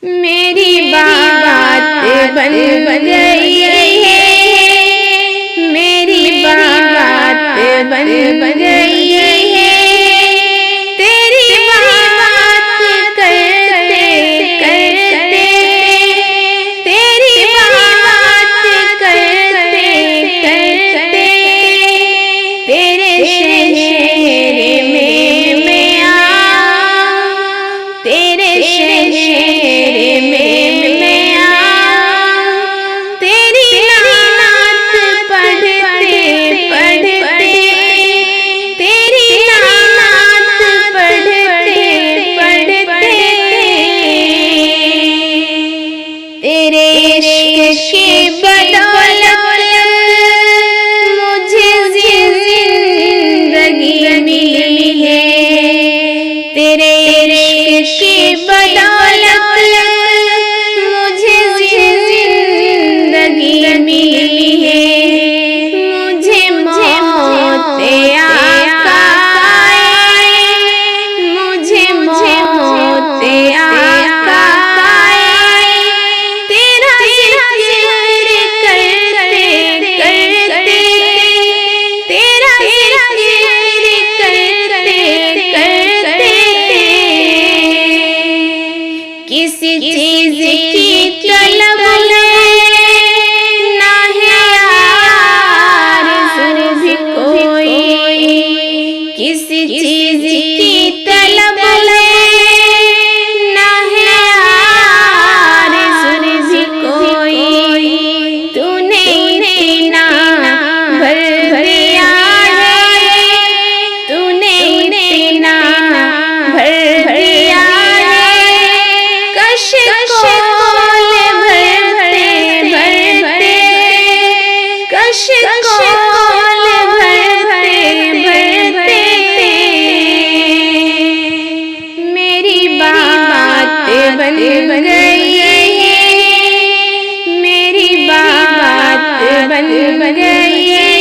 मेरी बात बन गई है, मेरी बात बन गई है। तेरी बात करते करते, तेरी बात करते करते, तेरे शहर में मैं आया, तेरे शहर में मैं आया। तेरी नात पढ़ते पढ़ते, तेरी नात पढ़ते पढ़ते, तेरे इश्क की बदौलत मुझे जिंदगी मिली है। तेरे इश्क की बदौलत मुझे जिंदगी मिली है। मुझे मौत आका आए, मुझे मौत आका आए। तेरा जिक्र करते करते, तेरा जिक्र करते करते, किसी चीज की तलब ना है आरज़ू भी कोई, किसी चीज की तलब ना है आरज़ू भी कोई। तूने इतना भर दिया है, तूने इतना भर दिया है। कश कोल भरते भरते, कश कोल भरते भरते, मेरी बात बन गई है, मेरी बात बन गई है।